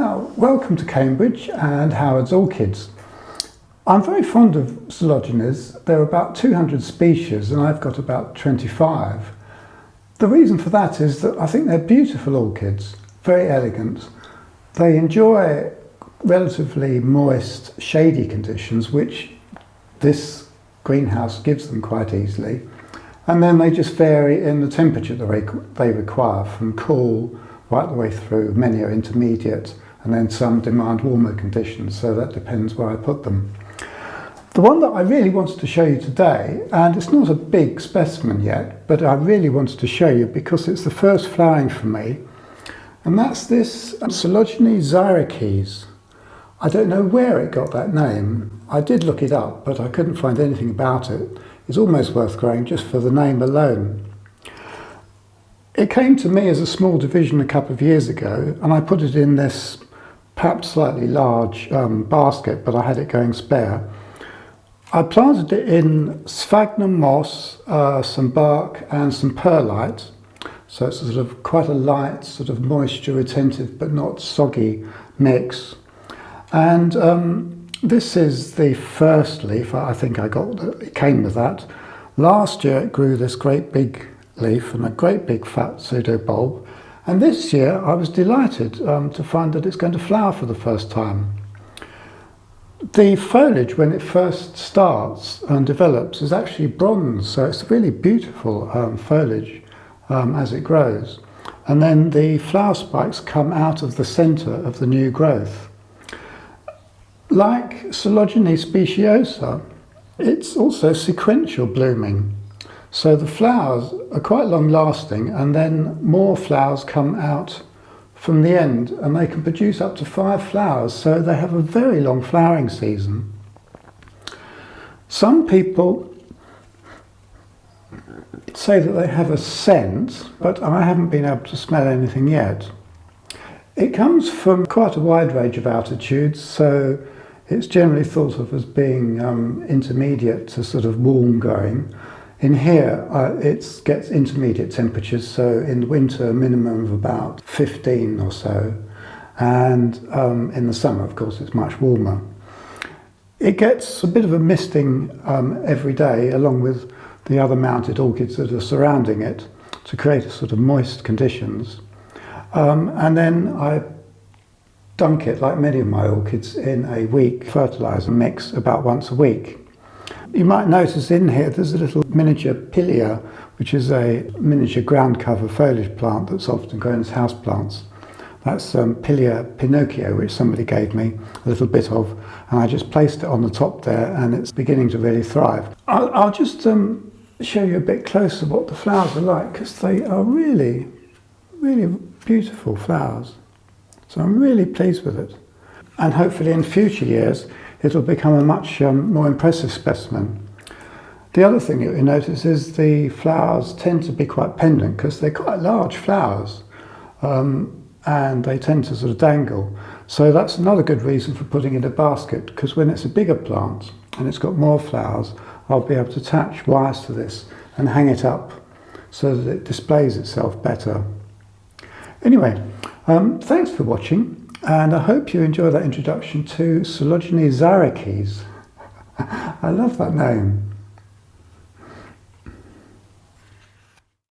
Now, welcome to Cambridge and Howard's Orchids. I'm very fond of Coelogynes. There are about 200 species and I've got about 25. The reason for that is that I think they're beautiful orchids, very elegant. They enjoy relatively moist, shady conditions, which this greenhouse gives them quite easily. And then they just vary in the temperature that they require, from cool right the way through. Many are intermediate, and then some demand warmer conditions, so that depends where I put them. The one that I really wanted to show you today, and it's not a big specimen yet, but I really wanted to show you because it's the first flowering for me, and that's this Coelogyne xyrekes. I don't know where it got that name. I did look it up, but I couldn't find anything about it. It's almost worth growing just for the name alone. It came to me as a small division a couple of years ago, and I put it in this perhaps slightly large basket, but I had it going spare. I planted it in sphagnum moss, some bark and some perlite, so it's sort of quite a light, sort of moisture retentive but not soggy mix. And this is the first leaf. I think it came with that. Last year it grew this great big leaf and a great big fat pseudo bulb, and this year I was delighted to find that it's going to flower for the first time. The foliage, when it first starts and develops, is actually bronze, so it's really beautiful foliage as it grows. And then the flower spikes come out of the centre of the new growth. Like Coelogyne speciosa, it's also sequential blooming. So the flowers are quite long lasting, and then more flowers come out from the end, and they can produce up to 5 flowers, so they have a very long flowering season. Some people say that they have a scent, but I haven't been able to smell anything yet. It comes from quite a wide range of altitudes, so it's generally thought of as being intermediate to sort of warm going. In here it gets intermediate temperatures, so in the winter a minimum of about 15 or so, and in the summer of course it's much warmer. It gets a bit of a misting every day along with the other mounted orchids that are surrounding it to create a sort of moist conditions, and then I dunk it, like many of my orchids, in a weak fertiliser mix about once a week. You might notice in here there's a little miniature pilia, which is a miniature ground cover foliage plant that's often grown as houseplants. That's Pilia Pinocchio, which somebody gave me a little bit of, and I just placed it on the top there, and it's beginning to really thrive. I'll just show you a bit closer what the flowers are like, because they are really, really beautiful flowers. So I'm really pleased with it. And hopefully in future years it'll become a much more impressive specimen. The other thing that you notice is the flowers tend to be quite pendant, because they're quite large flowers, and they tend to sort of dangle. So that's another good reason for putting it in a basket, because when it's a bigger plant and it's got more flowers, I'll be able to attach wires to this and hang it up so that it displays itself better. Anyway, thanks for watching. And I hope you enjoy that introduction to Coelogyne xyrekes. I love that name.